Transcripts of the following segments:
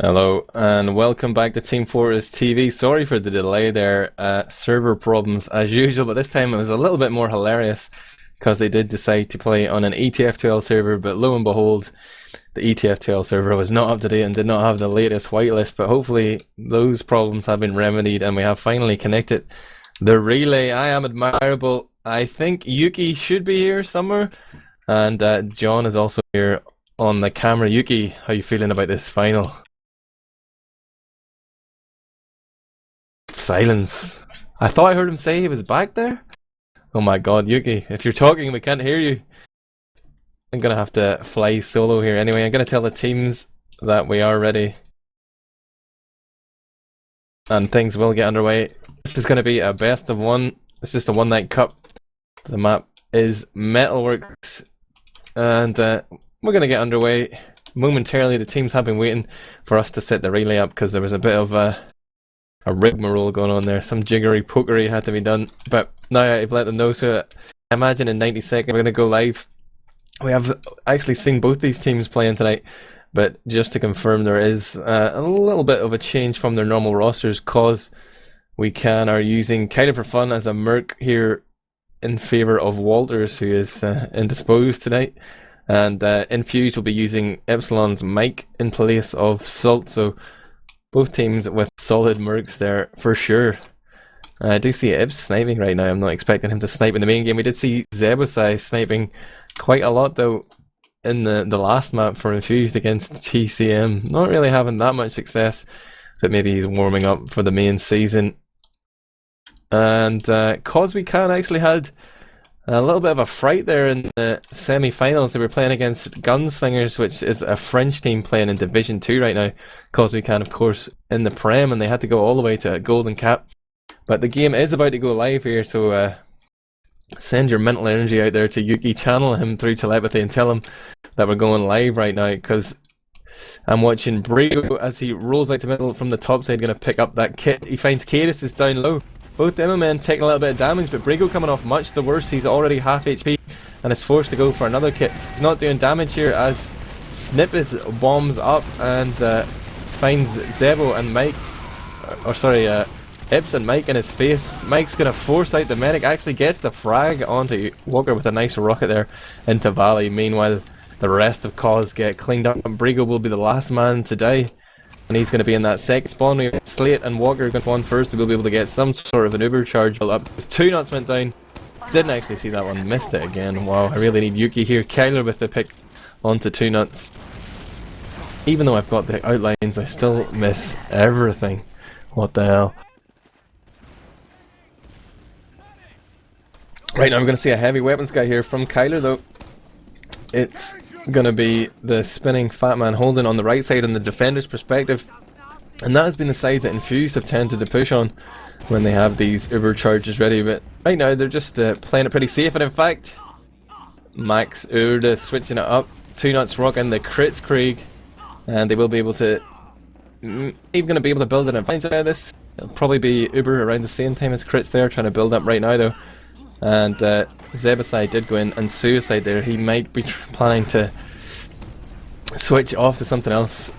Hello and welcome back to Team Fortress TV. Sorry for the delay there, server problems as usual, but this time it was a little bit more hilarious because they did decide to play on an ETF2L server, but lo and behold, the ETF2L server was not up to date and did not have the latest whitelist, but hopefully those problems have been remedied and we have finally connected the relay. I am Admirable. I think Yuki should be here somewhere, and John is also here on the camera. Yuki, how you feeling about this final? Silence. I thought I heard him say he was back there. Oh my god, Yuki, if you're talking we can't hear you. I'm gonna have to fly solo here anyway. I'm gonna tell the teams that we are ready and things will get underway. This is gonna be a best of one. It's just a one night cup. The map is Metalworks and we're gonna get underway momentarily. The teams have been waiting for us to set the relay up because there was a bit of a rigmarole going on there. Some jiggery pokery had to be done, but now I've let them know, so I imagine in 90 seconds we're going to go live. We have actually seen both these teams playing tonight, but just to confirm, there is a little bit of a change from their normal rosters. causeWEcan are using Kyler for fun as a merc here in favour of Walters, who is indisposed tonight, and Infused will be using Epsilon's Mike in place of Salt, so both teams with solid mercs there for sure. I do see Ibs sniping right now. I'm not expecting him to snipe in the main game. We did see Zebusai sniping quite a lot though in the last map for Infused against TCM. Not really having that much success, but maybe he's warming up for the main season. And causeWEcan actually had a little bit of a fright there in the semi-finals. They were playing against Gunslingers, which is a French team playing in Division 2 right now. causeWEcan, of course, in the Prem, and they had to go all the way to a golden cap. But the game is about to go live here, so send your mental energy out there to Yuki, channel him through telepathy and tell him that we're going live right now, because I'm watching Brigo as he rolls out the middle from the top side, going to pick up that kit. He finds Cadis is down low. Both demo men taking a little bit of damage, but Brigo coming off much the worst. He's already half HP and is forced to go for another kit. He's not doing damage here as Snippets bombs up and finds Zebo and Mike, Ips and Mike in his face. Mike's going to force out the medic, actually gets the frag onto Walker with a nice rocket there into Valley. Meanwhile, the rest of Cause get cleaned up and Brigo will be the last man to die. And he's going to be in that second spawn. We have Slate and Walker going to one first. We'll be able to get some sort of an Uber charge built up. His 2 nuts went down. Didn't actually see that one. Missed it again. Wow, I really need Yuki here. Kyler with the pick onto 2 nuts. Even though I've got the outlines, I still miss everything. What the hell? Right now I'm going to see a heavy weapons guy here from Kyler though. It's gonna be the spinning fat man holding on the right side in the defender's perspective, and that has been the side that Infused have tended to push on when they have these Uber charges ready, but right now they're just playing it pretty safe. And in fact, Max Urda switching it up, 2 nuts rocking the crits Krieg, and they will be able to even gonna be able to build an advantage out of this. It'll probably be Uber around the same time as crits there, trying to build up right now though. And Zebusai did go in, and Suicide there, he might be planning to switch off to something else.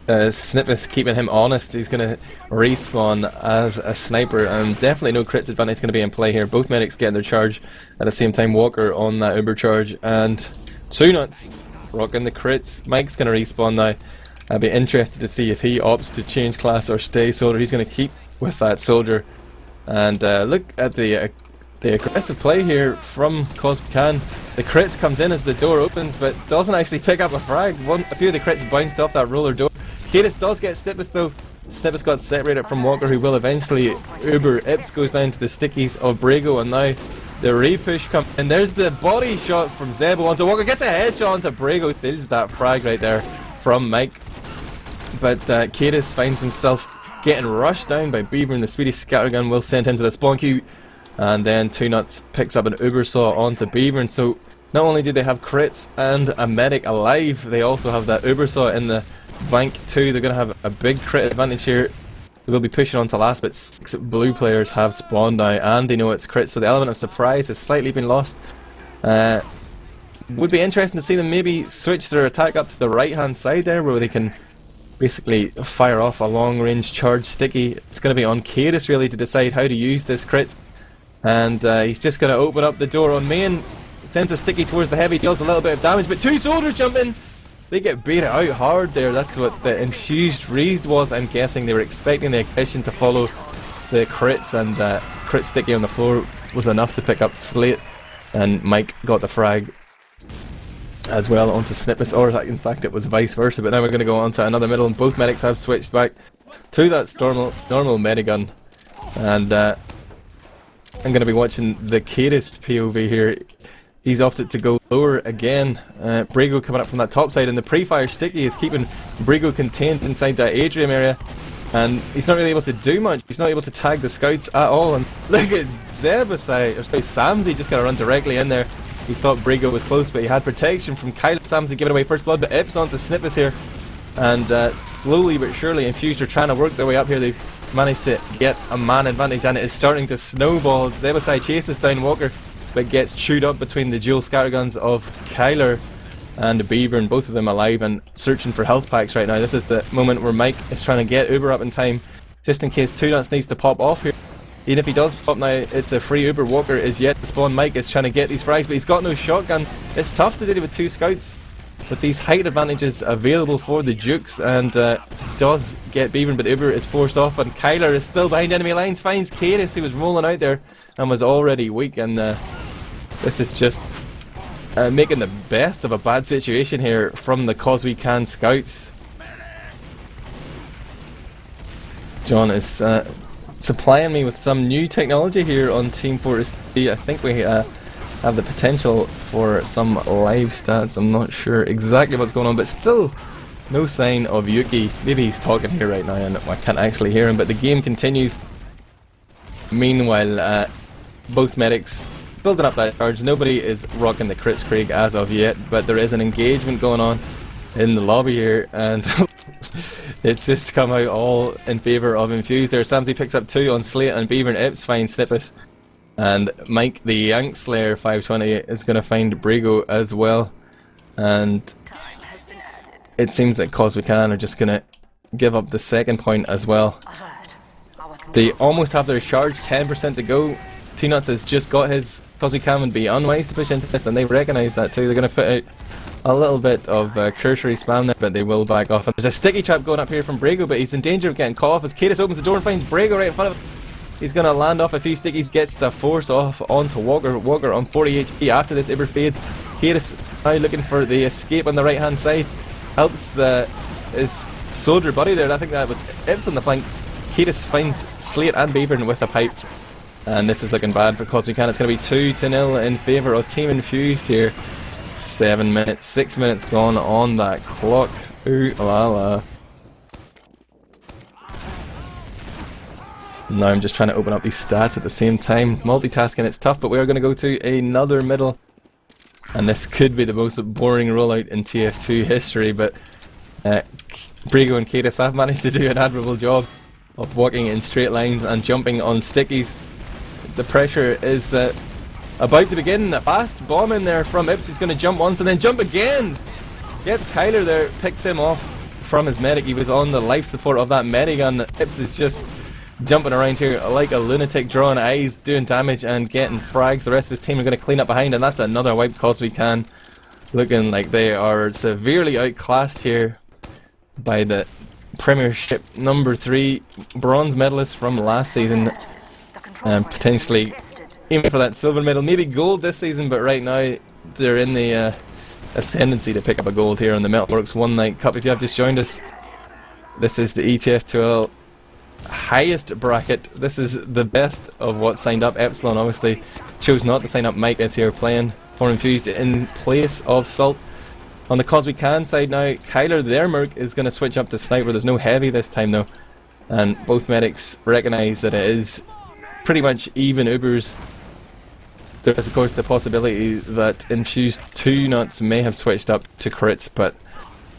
Snippet's keeping him honest. He's going to respawn as a sniper, and definitely no crits advantage going to be in play here. Both medics getting their charge at the same time. Walker on that Uber charge, and 2 nuts rocking the crits. Mike's going to respawn now. I'll be interested to see if he opts to change class or stay soldier. He's going to keep with that soldier. And look at the aggressive play here from causeWEcan. The crits comes in as the door opens, but doesn't actually pick up a frag. A few of the crits bounced off that roller door. Cadis does get Snippets though. Snippets got separated from Walker, who will eventually Uber. Ips goes down to the stickies of Brigo, and now the re-push comes. And there's the body shot from Zebo onto Walker. Gets a headshot onto Brigo. Steals that frag right there from Mike. But Cadis finds himself getting rushed down by Beaver, and the Swedish scattergun will send him to the spawn queue. And then 2 nuts picks up an Uber saw onto Beaver, and so not only do they have crits and a medic alive, they also have that Uber saw in the bank too. They're going to have a big crit advantage here. They will be pushing on to last, but 6 blue players have spawned now, and they know it's crits, so the element of surprise has slightly been lost. Would be interesting to see them maybe switch their attack up to the right hand side there, where they can basically fire off a long range charge sticky. It's going to be on causeWEcan really to decide how to use this crit. And he's just going to open up the door on main, sends a sticky towards the heavy, deals a little bit of damage, but two soldiers jump in. They get baited out hard there. That's what the infused raised was. I'm guessing they were expecting the aggression to follow the crits, and crit sticky on the floor was enough to pick up Slate, and Mike got the frag as well onto Snippets, or in fact it was vice versa. But now we're going to go on to another middle, and both medics have switched back to that normal medigun, and I'm going to be watching the causeWEcan POV here. He's opted to go lower again. Brago coming up from that top side, and the pre-fire sticky is keeping Brago contained inside that atrium area, and he's not really able to do much. He's not able to tag the scouts at all. And look at Zebasai, or sorry, Samsey just got to run directly in there. He thought Brago was close, but he had protection from Kyler. Samsey giving away first blood, but Ips onto Snippets here, and slowly but surely Infused are trying to work their way up here. They've managed to get a man advantage, and it is starting to snowball. Zebasai chases down Walker, but gets chewed up between the dual scatterguns of Kyler and Beaver, and both of them alive and searching for health packs right now. This is the moment where Mike is trying to get Uber up in time, just in case 2 Nuts needs to pop off here. Even if he does pop now, it's a free Uber. Walker is yet to spawn. Mike is trying to get these frags, but he's got no shotgun. It's tough to do it with 2 scouts, with these height advantages available for the Dukes, and does get Beaver, but Uber is forced off, and Kyler is still behind enemy lines, finds causeWEcan, who was rolling out there and was already weak, and this is just making the best of a bad situation here from the causeWEcan scouts. John is supplying me with some new technology here on teamfortress.tv. I think we have the potential for some live stats. I'm not sure exactly what's going on, but still no sign of Yuki. Maybe he's talking here right now and I can't actually hear him, but the game continues. Meanwhile, both medics building up that charge. Nobody is rocking the crits Craig as of yet, but there is an engagement going on in the lobby here, and it's just come out all in favour of Infused there. Samsey picks up 2 on Slate, and Beaver and Ips find Snippets, and Mike the Yank Slayer 520 is going to find Brago as well, and it seems that causeWEcan are just going to give up the second point as well. They almost have their charge, 10% to go. 2 Nuts has just got his. causeWEcan would be unwise to push into this, and they recognise that too. They're going to put out a little bit of cursory spam there, but they will back off. And there's a sticky trap going up here from Brago, but he's in danger of getting caught off as causeWEcan opens the door and finds Brago right in front of him. He's going to land off a few stickies, gets the force off onto Walker. Walker on 40 HP after this Uber fades. causeWEcan now looking for the escape on the right hand side. Helps his soldier buddy there. I think that with Ips on the flank, causeWEcan finds Slate and Beaver with a pipe. And this is looking bad for causeWEcan. It's going to be 2-0 in favour of Team Infused here. 7 minutes, 6 minutes gone on that clock. Ooh la la. Now I'm just trying to open up these stats at the same time. Multitasking, it's tough, but we are going to go to another middle. And this could be the most boring rollout in TF2 history, but Brago and causeWEcan have managed to do an admirable job of walking in straight lines and jumping on stickies. The pressure is about to begin. A fast bomb in there from Ips. He's going to jump once and then jump again. Gets Kyler there, picks him off from his medic. He was on the life support of that medigun. Ips is just jumping around here like a lunatic, drawing eyes, doing damage and getting frags. The rest of his team are going to clean up behind, and that's another wipe causeWEcan. Looking like they are severely outclassed here by the Premiership number 3 bronze medalist from last season, and potentially aiming for that silver medal, maybe gold this season, but right now they're in the ascendancy to pick up a gold here on the Metalworks One Night Cup. If you have just joined us, this is the ETF2L highest bracket. This is the best of what signed up. Epsilon obviously chose not to sign up. Mike is here playing for Infused in place of Salt. On the causeWEcan side now, Kyler their Merc is going to switch up to Sniper. There's no heavy this time though, and both medics recognise that it is pretty much even Ubers. There is of course the possibility that Infused 2 Nuts may have switched up to crits, but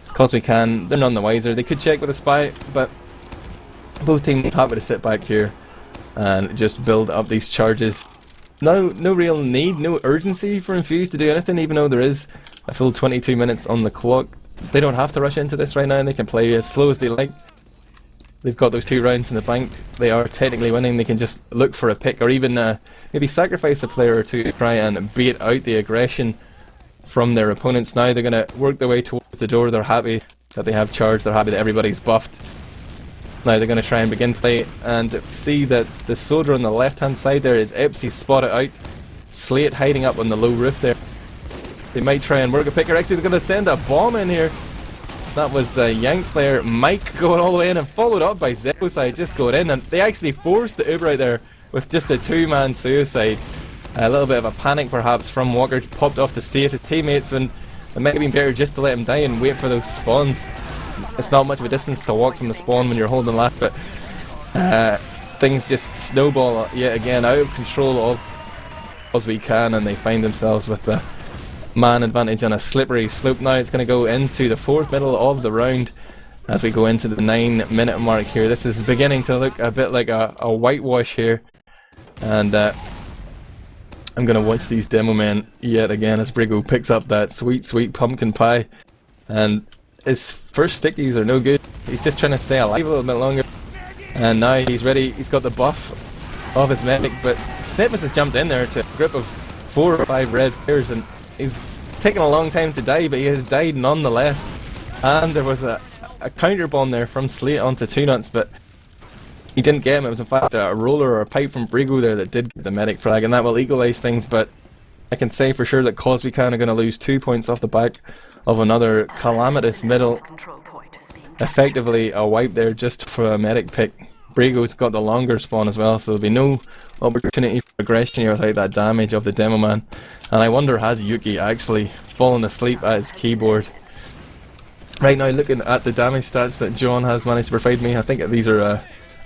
causeWEcan, they're none the wiser. They could check with a spy, but both teams happy to sit back here and just build up these charges. No real need, no urgency for Infused to do anything, even though there is a full 22 minutes on the clock. they don't have to rush into this right now, and they can play as slow as they like. They've got those 2 rounds in the bank. They are technically winning. They can just look for a pick, or even maybe sacrifice a player or two to try and bait out the aggression from their opponents. Now they're going to work their way towards the door. They're happy that they have charge. They're happy that everybody's buffed. Now they're going to try and begin play, and see that the soldier on the left hand side there is Ipsy spotted out. Slate hiding up on the low roof there. They might try and work a picker. Actually, they're going to send a bomb in here. That was Yanks there. Mike going all the way in, and followed up by Zeboside just going in, and they actually forced the Uber out there with just a 2-man suicide. A little bit of a panic perhaps from Walker, popped off to save his teammates, when it might have been better just to let him die and wait for those spawns. It's not much of a distance to walk from the spawn when you're holding left, but things just snowball yet again out of control as we can, and they find themselves with the man advantage on a slippery slope. Now it's going to go into the 4th middle of the round as we go into the 9-minute mark here. This is beginning to look a bit like a whitewash here, and I'm going to watch these demo men yet again as Brigo picks up that sweet pumpkin pie, and his first stickies are no good. He's just trying to stay alive a little bit longer, and now he's ready. He's got the buff of his medic, but Snippus has jumped in there to a group of 4 or 5 red players, and he's taken a long time to die, but he has died nonetheless. And there was a counter bomb there from Slate onto 2nuts, but he didn't get him. It was in fact a roller or a pipe from Brigo there that did get the medic frag, and that will equalise things. But I can say for sure that causeWEcan are going to lose 2 points off the back of another calamitous middle. Effectively a wipe there just for a medic pick. Brigo's got the longer spawn as well, so there'll be no opportunity for aggression here without that damage of the demo man. And I wonder, has Yuki actually fallen asleep at his keyboard? Right now, looking at the damage stats that John has managed to provide me, I think these are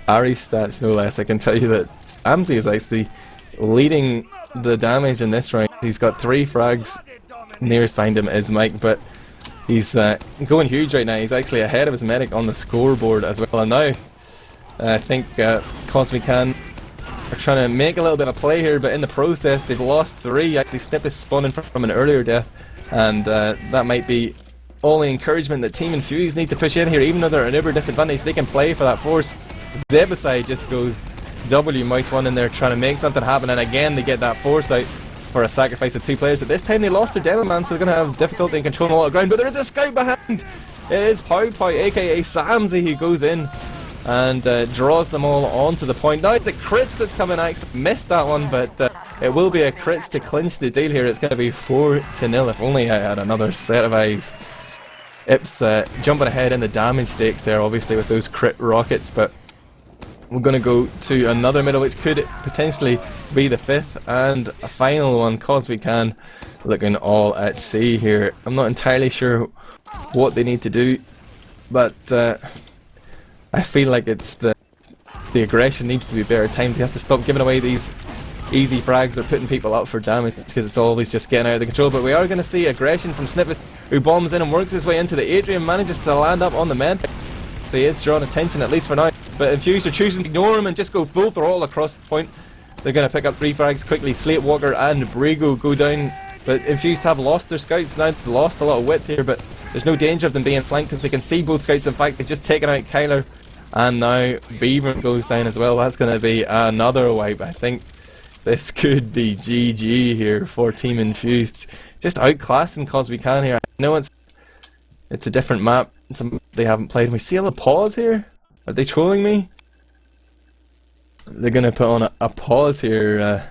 Ari stats no less. I can tell you that Amzi is actually leading the damage in this round. He's got 3 frags. Nearest behind him is Mike, but he's going huge right now. He's actually ahead of his medic on the scoreboard as well. And now I think causeWEcan are trying to make a little bit of play here, but in the process they've lost 3. Actually, Snip is spawning from an earlier death, and that might be all the encouragement that Team Infused need to push in here. Even though they're an uber disadvantage, they can play for that force. Zeboside just goes W mouse 1 in there trying to make something happen, and again they get that force out for a sacrifice of 2 players, but this time they lost their demo man, so they're going to have difficulty in controlling a lot of ground. But there is a scout behind! It is Pow Pow, aka Samsy, who goes in and draws them all onto the point. Now the crits that's coming, I actually missed that one, but it will be a crits to clinch the deal here. It's going to be 4-0. If only I had another set of eyes. Ips jumping ahead in the damage stakes there, obviously, with those crit rockets, but we're going to go to another middle, which could potentially be the 5th and a final one. causeWEcan looking all at sea here. I'm not entirely sure what they need to do, but I feel like it's the aggression needs to be better timed. They have to stop giving away these easy frags or putting people up for damage, because it's always just getting out of the control. But we are going to see aggression from Snippet, who bombs in and works his way into the atrium, manages to land up on the men. So he is drawing attention, at least for now. But Infused are choosing to ignore him and just go full throttle across the point. They're going to pick up 3 frags quickly. Slate, Walker and Brigo go down. But Infused have lost their scouts now. They've lost a lot of width here, but there's no danger of them being flanked because they can see both scouts. In fact, they've just taken out Kyler. And now Beaver goes down as well. That's going to be another wipe. I think this could be GG here for Team Infused. Just outclassing causeWEcan here. I know it's a different map. It's a map they haven't played. We see a little pause here. Are they trolling me? They're going to put on a pause here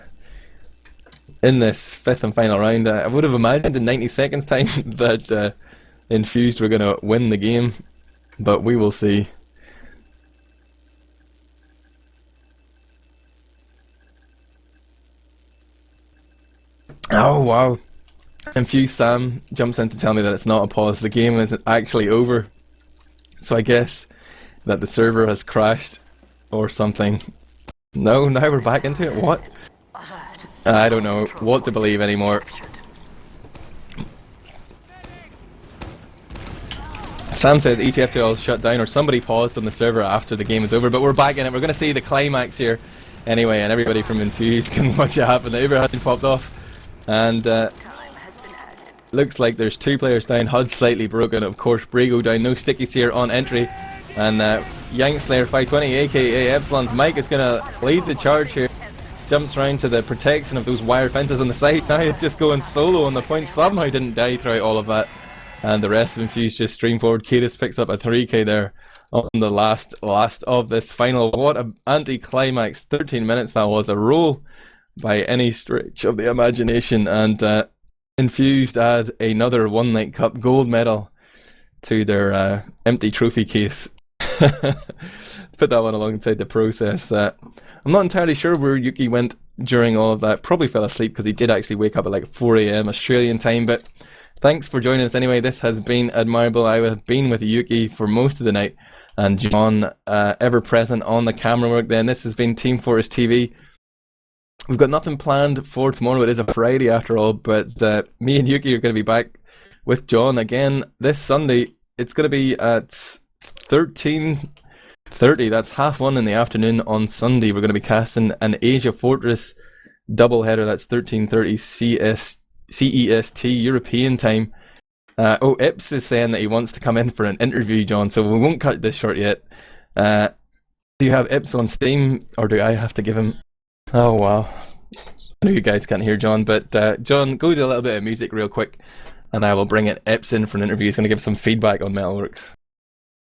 in this 5th and final round. I would have imagined in 90 seconds time that Infused were going to win the game, but we will see. Oh wow. Infused Sam jumps in to tell me that it's not a pause. The game isn't actually over. So I guess that the server has crashed or something. No, now we're back into it. What? I don't know what to believe anymore. Sam says ETF2L shut down, or somebody paused on the server after the game is over, but we're back in it. We're going to see the climax here anyway, and everybody from Infused can watch it happen. The Uber has been popped off, and looks like there's 2 players down. HUD slightly broken, of course. Brago down. No stickies here on entry. And Yankslayer 520, aka Epsilon's Mike, is going to lead the charge here. Jumps round to the protection of those wire fences on the side. Now it's just going solo on the point. Somehow didn't die throughout all of that. And the rest of Infused just stream forward. Kiris picks up a 3k there on the last of this final. What an anti-climax. 13 minutes that was. A roll by any stretch of the imagination. And Infused add another One Night Cup gold medal to their empty trophy case. Put that one alongside the process. I'm not entirely sure where Yuki went during all of that. Probably fell asleep because he did actually wake up at like 4 AM Australian time. But thanks for joining us anyway. This has been Admirable. I have been with Yuki for most of the night, and John ever present on the camera work. Then this has been Team Fortress TV. We've got nothing planned for tomorrow. It is a Friday after all, but me and Yuki are going to be back with John again this Sunday. It's going to be at 13:30. That's 1:30 in the afternoon on Sunday. We're going to be casting an Asia Fortress doubleheader. That's 13:30 CEST European time. Ips is saying that he wants to come in for an interview, John, so we won't cut this short yet. Do you have Ips on Steam, or do I have to give him... Oh wow, I know you guys can't hear John, but John, go do a little bit of music real quick and I will bring in Ips in for an interview. He's going to give some feedback on Metalworks.